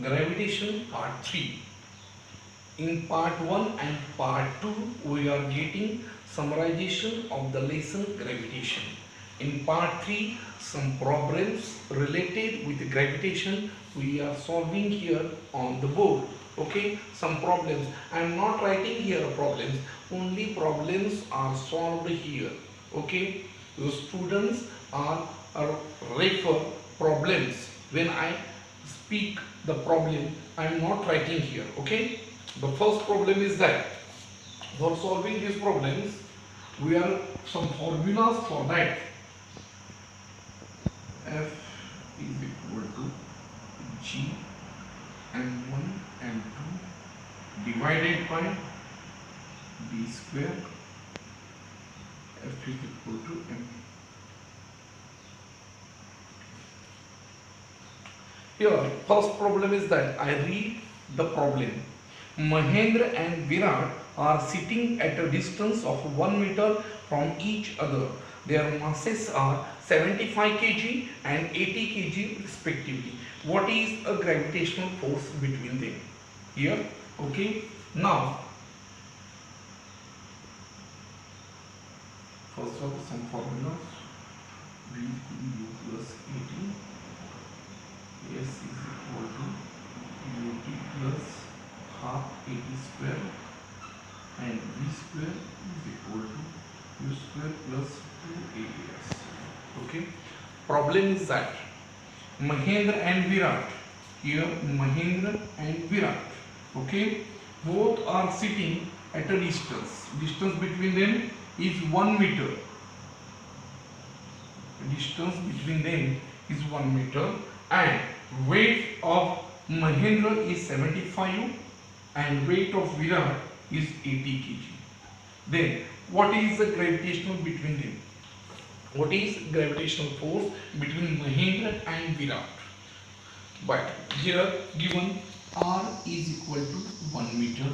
Gravitation part 3. In part 1 and part 2 we are getting summarization of the lesson gravitation. In part 3 some problems related with gravitation we are solving here on the board. Okay, some problems. I am not writing here problems, only problems are solved here. Okay, the students are refer problems. When I speak the problem, I am not writing here. Okay, the first problem is that for solving these problems we are some formulas for that. F is equal to G m1 m2 divided by b square. F is equal to m. Here first problem is that I read the problem. Mahendra and Virat are sitting at a distance of 1 meter from each other. Their masses are 75 kg and 80 kg respectively. What is a gravitational force between them? Here, okay. Now, first of all, some formulas. V equal to U plus 80. S is equal to UT plus half 80 square, and V square is equal to U square plus 2AS. Okay. Problem is that Mahendra and Virat, here Mahendra and Virat, okay, both are sitting at a distance. Distance between them is 1 meter. Distance between them is 1 meter, and weight of Mahendra is 75 and weight of Virat is 80 kg. Then what is the gravitational between them? What is gravitational force between Mahendra and Virat? But here given R is equal to 1 meter.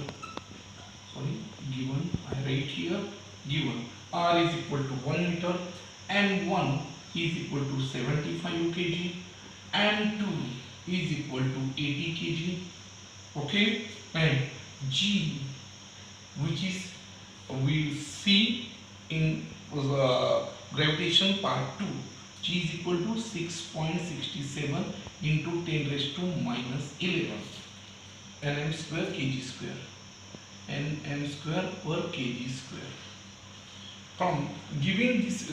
Sorry, given I write here, given R is equal to 1 meter, M1 is equal to 75 kg, M2 is equal to 80 kg. Okay, and G, which is we see in gravitation part 2, G is equal to 6.67 into 10 raised to minus 11 Nm square kg square, Nm square per kg square. From giving this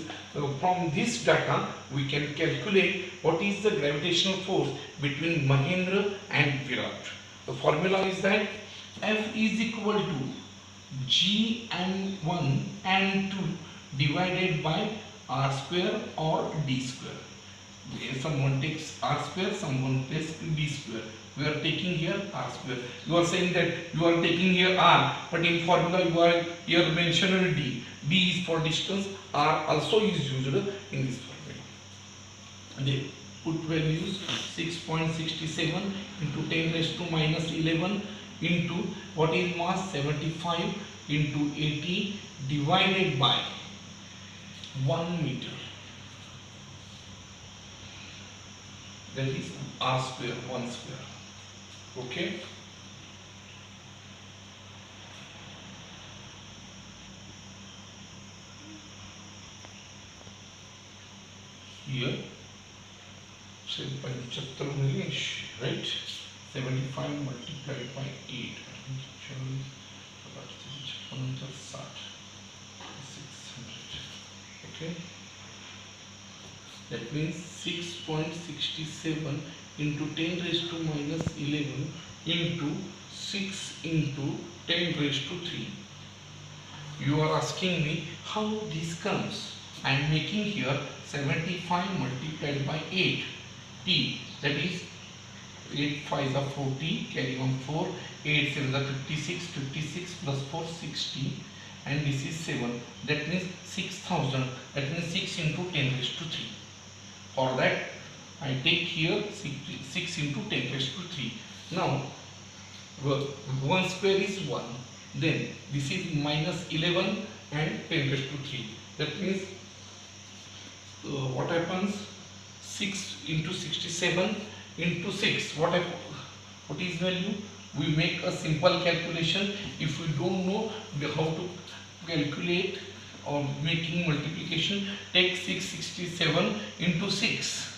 from this data we can calculate what is the gravitational force between Mahendra and Virat. The formula is that F is equal to G and 1 and 2 divided by R square or D square. Someone takes R square, someone takes D square. We are taking here R square. You are saying that you are taking here R, but in formula you are here mentioned D. D is for distance, R also is used in this formula. They put values 6.67 into 10 raised to minus 11 into what is mass 75 into 80 divided by 1 meter. That is R square, 1 square. Okay. Here, say 75 right? 75 multiplied by 8. 600. Okay. That means 6.67 into 10 raised to minus 11 into 6 into 10 raised to 3. You are asking me how this comes. I am making here 75 multiplied by 8 t, that is 8 5s are 40, carry on 4, 8 7s are 56, 56 plus 4 60, and this is 7, that means 6000, that means 6 into 10 raised to 3. For that I take here 6 into 10 raised to 3. Now 1 square is 1, then this is minus 11 and 10 raised to 3. That means what happens? 6 into 67 into 6. What happens? What is value? We make a simple calculation. If we don't know how to calculate or making multiplication, take 667 into 6.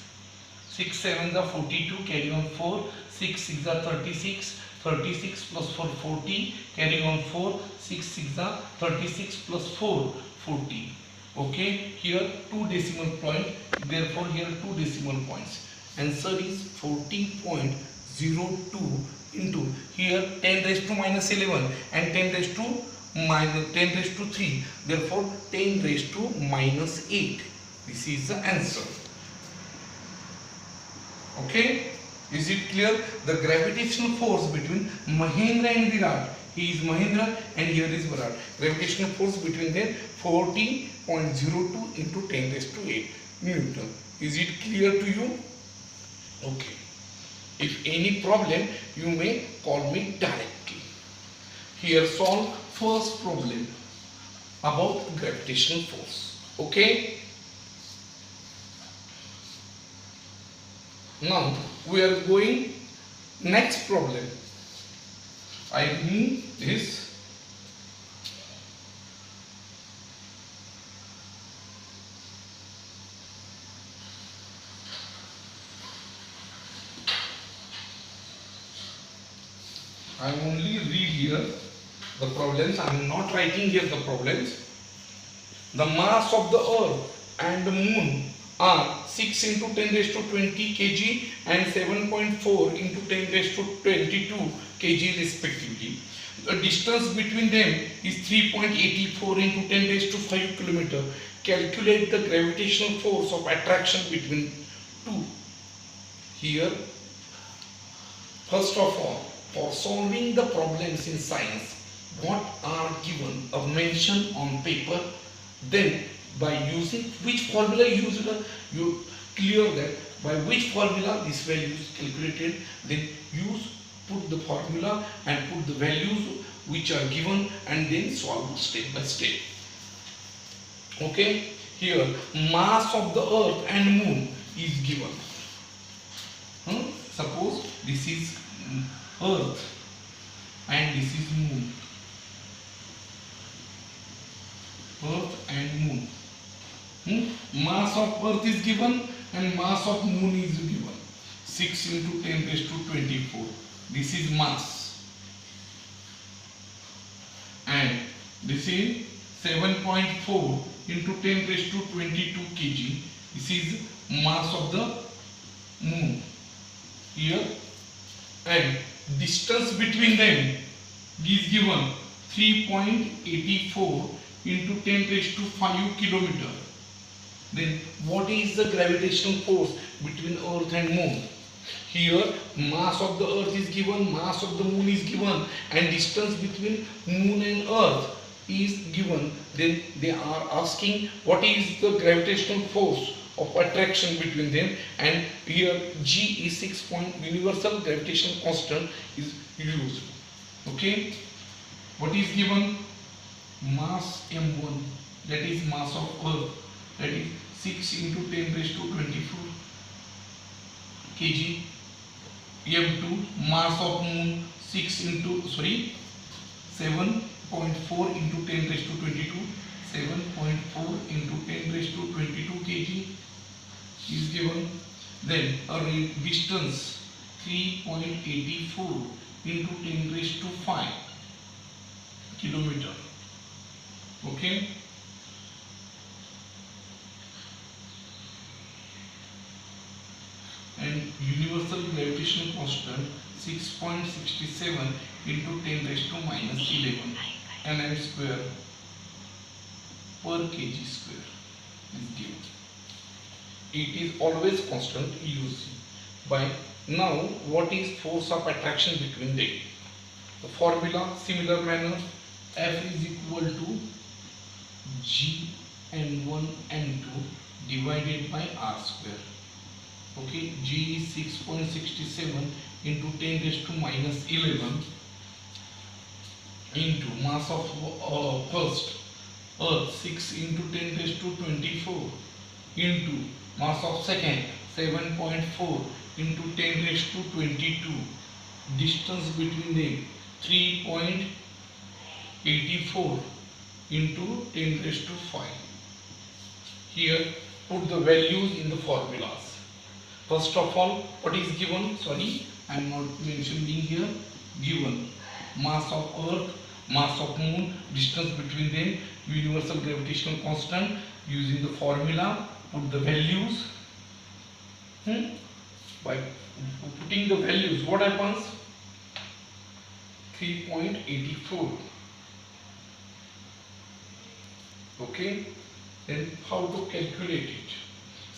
6 7s are 42, carry on 4, 6 6 are 36, 36 plus 4 40, carry on 4, 6 6 are 36 plus 4 40. Okay, here 2 decimal point, therefore here 2 decimal points. Answer is 40.02 into here 10 raised to minus 11 and 10 raised to minus 10 raised to 3, therefore 10 raised to minus 8. This is the answer. Okay, is it clear? The gravitational force between Mahendra and Virat, he is Mahendra and here is Virat. Gravitational force between them 40.02 into 10 raised to 8 Newton. Is it clear to you? Okay. If any problem, you may call me directly. Here solve first problem about gravitational force. Okay. Now we are going next problem. I remove this. I only read here the problems. I am not writing here the problems. The mass of the earth and the moon are 6 into 10 raised to 20 kg and 7.4 into 10 raised to 22 kg respectively. The distance between them is 3.84 into 10 raised to 5 km. Calculate the gravitational force of attraction between two. Here, first of all, for solving the problems in science, what are given or mentioned on paper, then by using which formula you clear that by which formula this value is calculated, then put the formula and put the values which are given and then solve step by step. Okay, here mass of the earth and moon is given. Suppose this is earth and this is moon. Earth and moon. Mass of earth is given and mass of moon is given. 6 into 10 raised to 24. This is mass. And this is 7.4 into 10 raised to 22 kg. This is mass of the moon. Here, and distance between them is given 3.84 into 10 raised to 5 km. Then what is the gravitational force between earth and moon? Here mass of the earth is given, mass of the moon is given, and distance between moon and earth is given. Then they are asking what is the gravitational force of attraction between them, and here G is 6 point universal gravitational constant is used. Okay, what is given? Mass m1, that is mass of earth, that is 6 into 10 raised to 24 kg. m2 mass of moon 7.4 into 10 raised to 22, 7.4 into 10 raised to 22 kg is given. Then a distance 3.84 into 10 raised to 5 kilometer. Okay, and universal gravitational constant 6.67 into 10 raised to minus 11 nm square per kg square is given. It is always constant used. By now, what is force of attraction between them? The formula similar manner, F is equal to G n1 n2 divided by R square. Okay, G is 6.67 into 10 raised to minus 11 into mass of first earth 6 into 10 raised to 24 into mass of second 7.4 into 10 raised to 22 distance between them 3.84 into 10 raised to 5. Here put the values in the formulas. First of all, what is given? Sorry, I am not mentioning here. Given mass of earth, mass of moon, distance between them, universal gravitational constant. Using the formula, put the values. By putting the values, what happens? 3.84. Okay, then how to calculate it?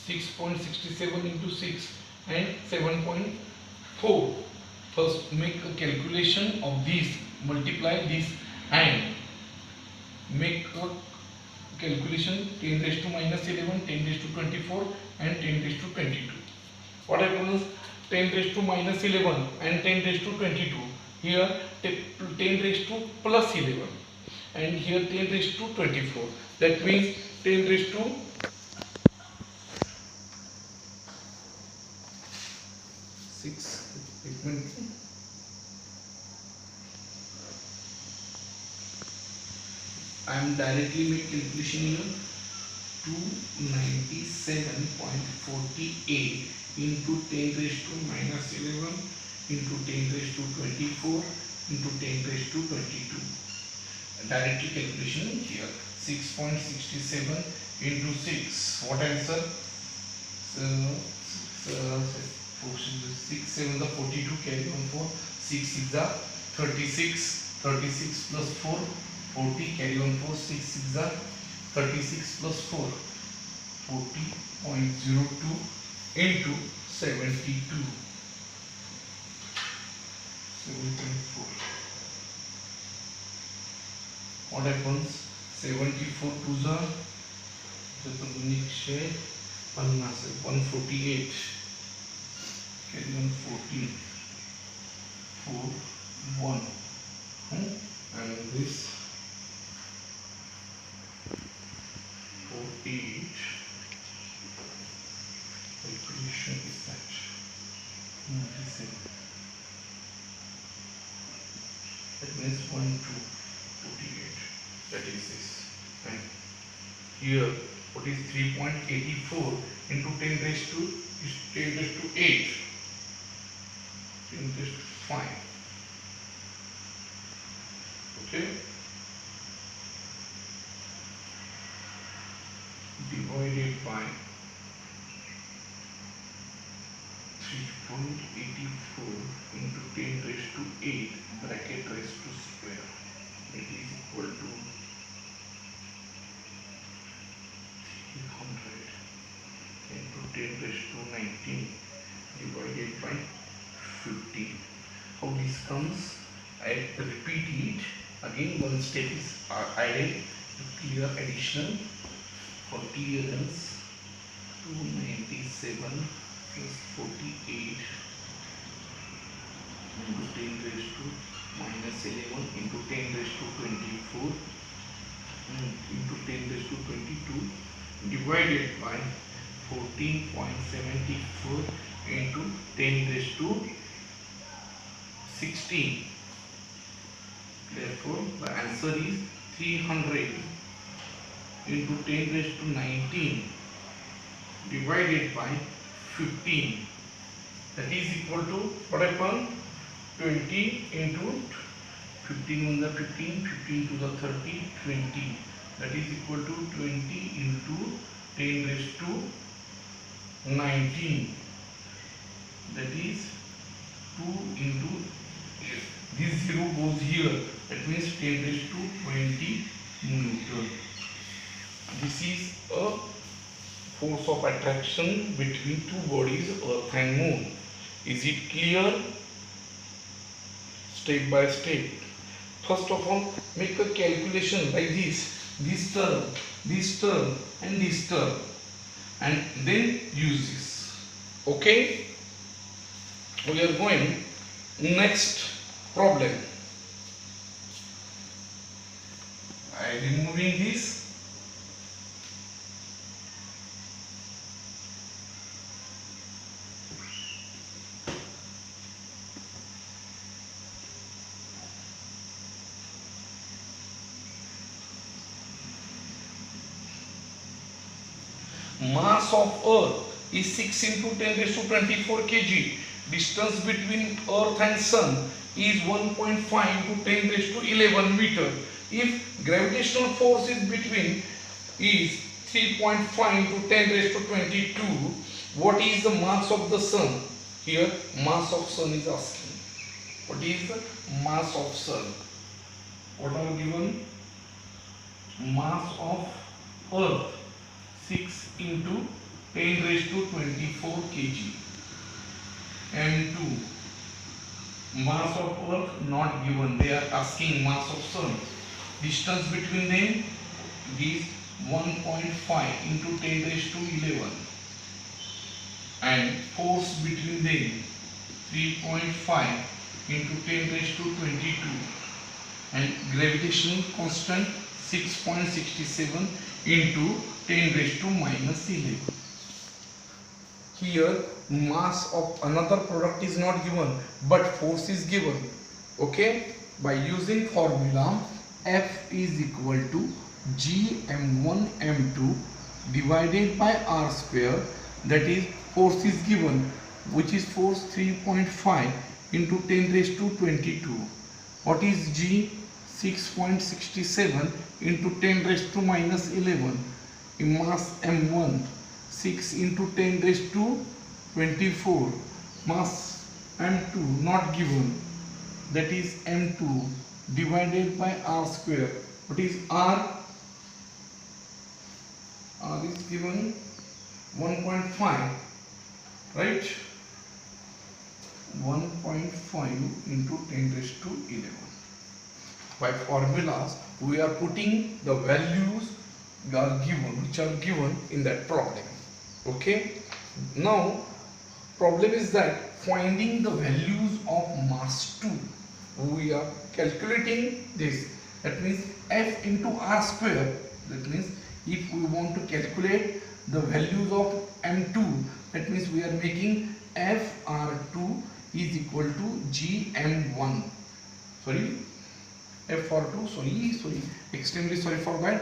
6.67 into 6 and 7.4. First make a calculation of these, multiply this and make a calculation 10 raised to minus 11, 10 raised to 24 and 10 raised to 22. What happens? 10 raised to minus 11 and 10 raised to 22. Here 10 raised to plus 11 and here 10 raised to 24. That means 10 raised to 6. I am directly make calculation here. 297.48 into 10 raised to minus 11 into 10 raised to 24 into 10 raised to 22. Directly calculation here. 6.67 into 6. What answer? 6 7 the 42, carry on 4. 6 is the 36. 36 plus 4, 40, carry on 4. 6 is the 36 plus 4, 40.02 into 72. 7.4. What happens? 74 to the 148. Carry on 14. 4, 1. And this 48. Calculation is that 97. That means 1, 2, 48. That is this. And here, what is 3.84 into 10 raised to 8, 10 raised to 5. Okay. Divided by 3.84 into 10 raised to 8 bracket raised to square. It is equal to 300 into 10 raised to 19 divided by 15. How this comes? I repeat it again. One step is added to clear addition. For clearance, 297 plus 48 into 10 raised to minus 11 into 10 raised to 24 into 10 raised to 22 divided by 14.74 into 10 raised to 16. Therefore, the answer is 300 into 10 raised to 19 divided by 15. That is equal to what happened? 20 into 15 on the 15, 15 to the 30, 20. That is equal to 20 into 10 raised to 19. That is 2 into, this 0 goes here. That means 10 raised to 20 Newton. This is a force of attraction between two bodies, Earth and Moon. Is it clear? Step by step. First of all, make a calculation like this term, and this term, and then use this. Okay? We are going next problem. I am removing this. Mass of Earth is 6 into 10 raised to 24 kg. Distance between Earth and Sun is 1.5 into 10 raised to 11 meter. If gravitational force is between is 3.5 into 10 raised to 22, what is the mass of the Sun? Here mass of Sun is asking. What is the mass of Sun? What are given? Mass of Earth 6 into 10 raised to 24 kg. M2. Mass of Earth not given. They are asking mass of Sun. Distance between them is 1.5 into 10 raised to 11. And force between them 3.5 into 10 raised to 22. And gravitational constant 6.67 into 10 raised to minus 11. Here mass of another product is not given, but force is given. Okay, by using formula F is equal to Gm1 m2 divided by r square, that is force is given, which is force 3.5 into 10 raised to 22. What is G? 6.67 into 10 raised to minus 11. In mass m1 6 into 10 raised to 24. Mass m2 not given, that is m2 divided by r square. What is r? R is given 1.5, right? 1.5 into 10 raised to 11. By formulas we are putting the values which are given in that problem. Okay, now problem is that finding the values of mass 2. We are calculating this, that means F into r square. That means if we want to calculate the values of m2, that means we are making fr2 is equal to gm1. Sorry, fr2, sorry, extremely sorry for that.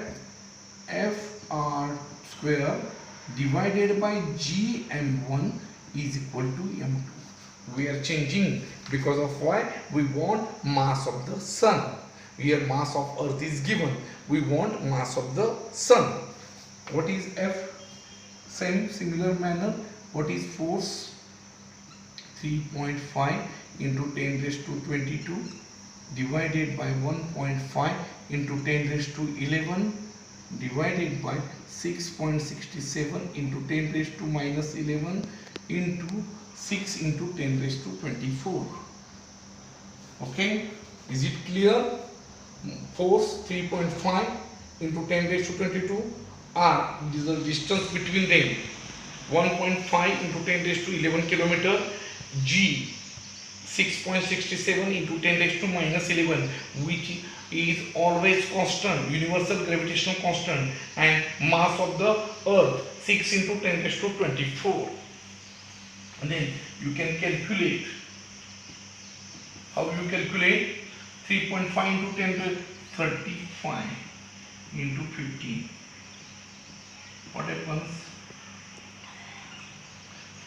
Fr square divided by gm1 is equal to m2. We are changing because of why? We want mass of the Sun. Here mass of Earth is given. We want mass of the Sun. What is F? Similar manner. What is force? 3.5 into 10 raised to 22 divided by 1.5 into 10 raised to 11 divided by 6.67 into 10 raised to minus 11 into 6 into 10 raised to 24. Okay, is it clear? Force 3.5 into 10 raised to 22, r is the distance between them 1.5 into 10 raised to 11 kilometer, g 6.67 into 10 raised to minus 11, which is always constant, universal gravitational constant, and mass of the Earth 6 into 10 raised to 24. And then you can calculate. How you calculate? 3.5 into 10 to 35 into 15. What happens?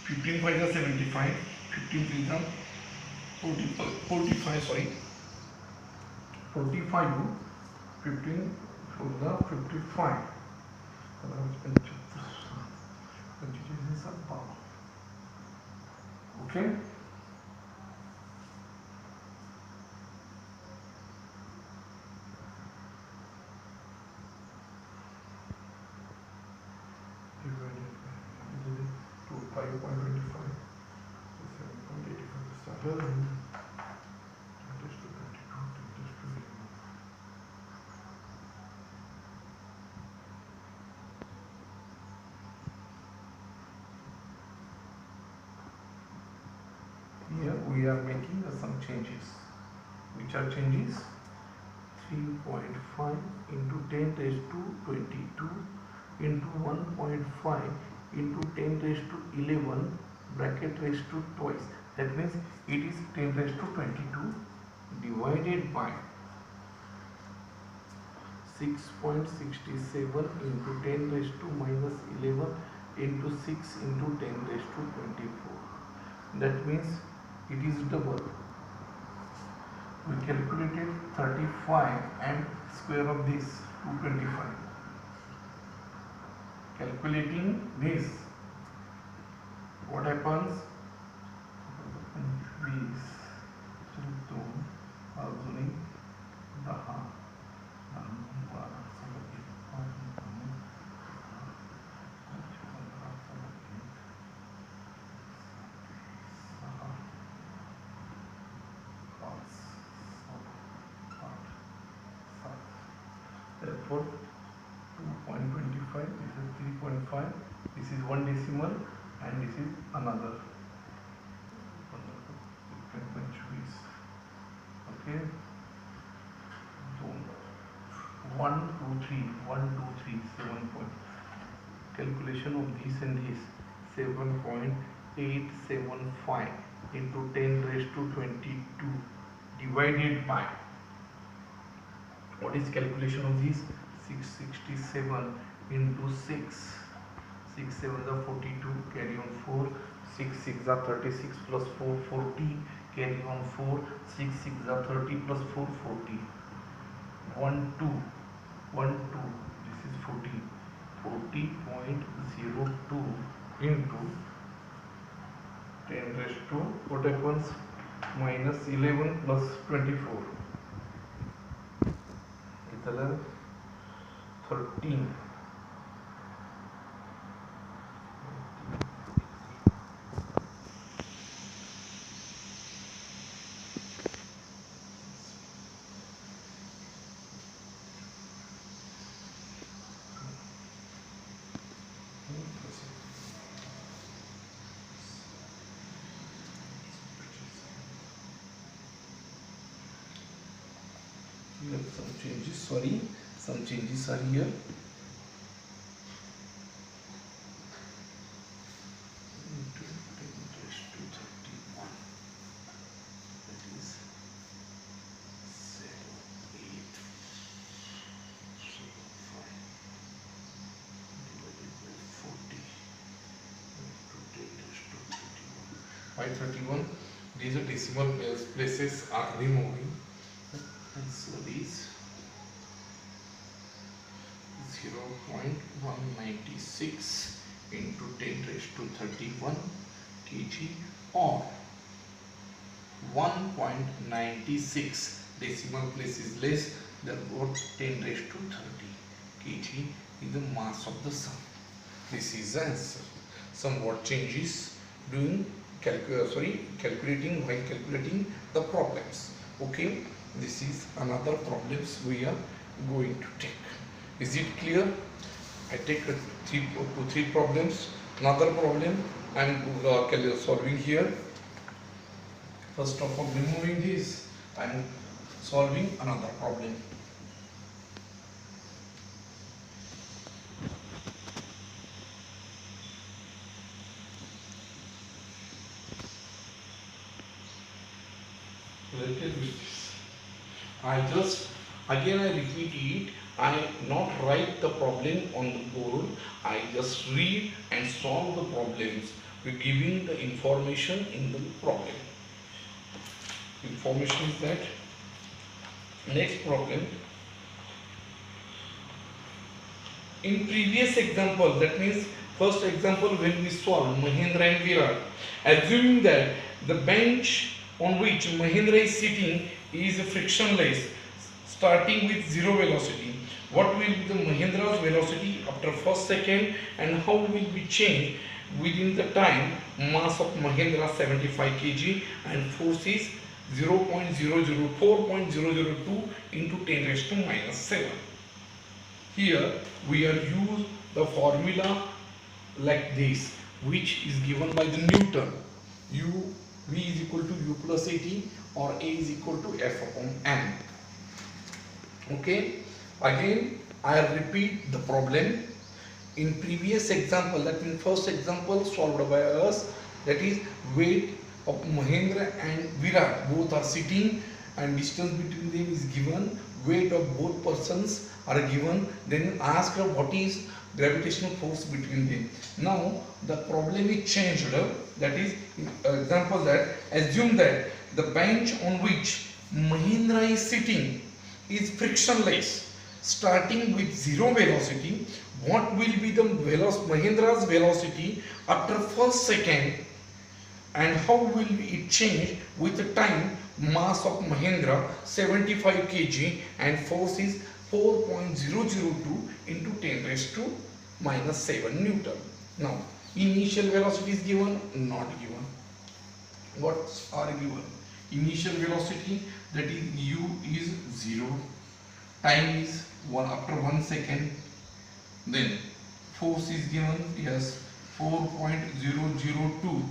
15 5 is 75. 15 3 is 45. Sorry. 45. 15 for the 55. Okay. Divided to 5.25, 7.85, here we are making some changes. Which are changes? 3.5 into 10 raised to 22 into 1.5 into 10 raised to 11 bracket raised to twice. That means it is 10 raised to 22 divided by 6.67 into 10 raised to minus 11 into 6 into 10 raised to 24. That means it is double. We calculated 35 and square of this 225. Calculating this, what happens? 20 अजून 10 therefore 2.25, this is 3.5, this is one decimal and this is another. Okay, so 1 2 3 1 2 3 7 point. Calculation of this and this, 7.875 into 10 raised to 22 divided by, what is calculation of this? 667 into 6, 6 7 are 42, carry on 4, 6 6 are 36 plus 4 40, carry on 4, 6 6 are 30 plus 4 40, 1 2 1 2, this is 40, 40.02 into 10 raised to, what happens, minus 11 plus 24, इतना 13. Some changes, sorry, some changes are here. Into 10 raised to 31, that is 7 8 7 5 divided by 40 into 10 raised to 31. By 31, these are decimal places are removing. And so these 0.196 into 10 raised to 31 kg or 1.96, decimal place is less, therefore 10 raised to 30 kg is the mass of the sun. This is the answer. Somewhat changes doing calculating while calculating the problems. Okay. This is another problems we are going to take. Is it clear? I take 2 3 problems. Another problem I am solving here. First of all, removing this, I am solving another problem. Related with this, I repeat it, I not write the problem on the board, I just read and solve the problems with giving the information in the problem. Information is that, next problem, in previous example, that means first example when we solve Mahendra and Virat, assuming that the bench on which Mahendra is sitting is frictionless, starting with zero velocity. What will be the Mahendra's velocity after first second and how will be changed within the time? Mass of Mahendra 75 kg and force is 4.002 into 10 raised to minus 7. Here we are use the formula like this, which is given by the Newton. V is equal to U plus AT or A is equal to F upon M. Okay, again I repeat the problem. In previous example, that means first example solved by us, that is weight of Mahendra and Virat, both are sitting and distance between them is given weight of both persons are given, then ask what is gravitational force between them. Now the problem is changed, that is example that assume that the bench on which Mahindra is sitting is frictionless starting with zero velocity. What will be the Mahindra's velocity after first second, and how will it change with the time? Mass of Mahindra 75 kg and force is 4.002 into 10 raised to minus 7 Newton. Now initial velocity is given, not given. What are given? Initial velocity, that is u is 0, time is 1 after 1 second, then force is given, yes, 4.002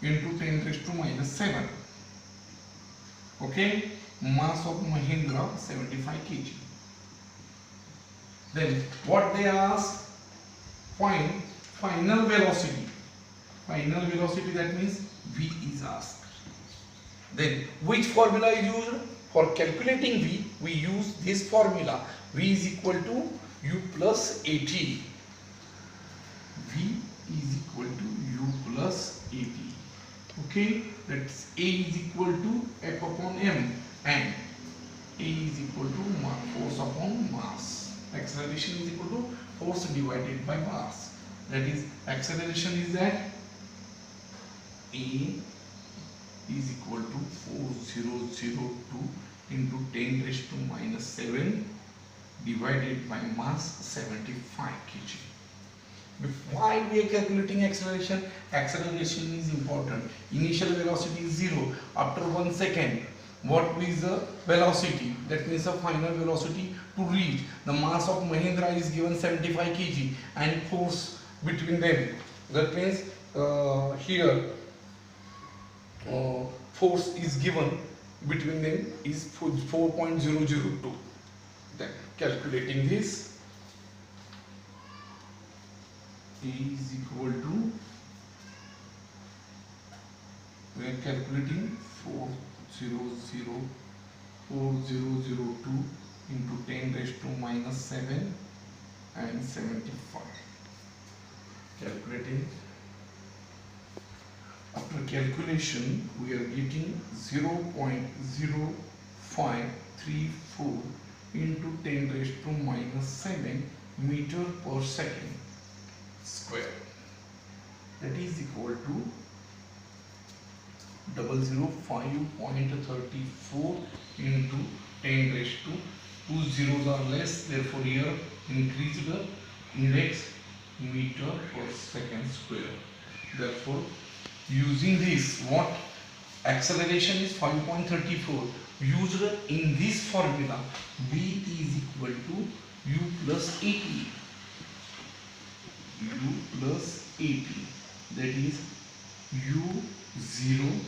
into 10 raised to minus 7. Okay, mass of Mahindra 75 kg. Then what they ask? Find final velocity. Final velocity, that means V is asked. Then which formula is used? For calculating V, we use this formula. V is equal to U plus AT. V is equal to U plus AT. Okay, that's A is equal to F upon M, and A is equal to force upon mass. Acceleration is equal to force divided by mass. That is, acceleration is that A is equal to 4002 into 10 raised to minus 7 divided by mass 75 kg. Why we are calculating acceleration? Acceleration is important. Initial velocity is 0. After 1 second, what is the velocity? That means the final velocity to reach. The mass of Mahindra is given 75 kg and force between them. That means here force is given between them is 4.002. Then calculating this, A is equal to, we are calculating 4002 into 10 raised to minus 7 and 75. Calculating. After calculation, we are getting 0.0534 into 10 raised to minus 7 meter per second square. That is equal to 005.34 into 10 raised to 2 zeros are less, therefore here increase the index meter per second square. Therefore, using this, what acceleration is 5.34, used in this formula, V is equal to U plus AT. U plus AT, that is U0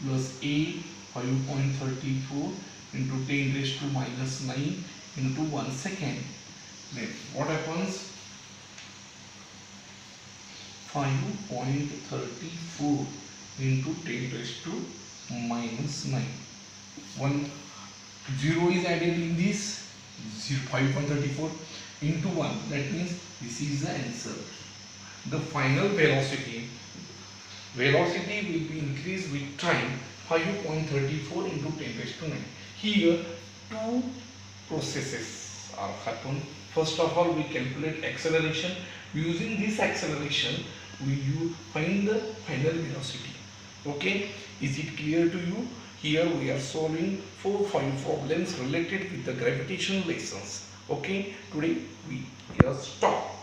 plus A 5.34 into 10 raised to minus 9 into 1 second. Then what happens? 5.34 into 10 raised to minus 9. 0 is added in this 5.34 into 1. That means this is the answer. The final velocity will be increased with time, 5.34 into 10 raised to 9. Here two processes are happen. First of all, we calculate acceleration. Using this acceleration, we find the final velocity. Okay, is it clear to you? Here we are solving 4-5 problems related with the gravitational lessons. Okay, today we just stop.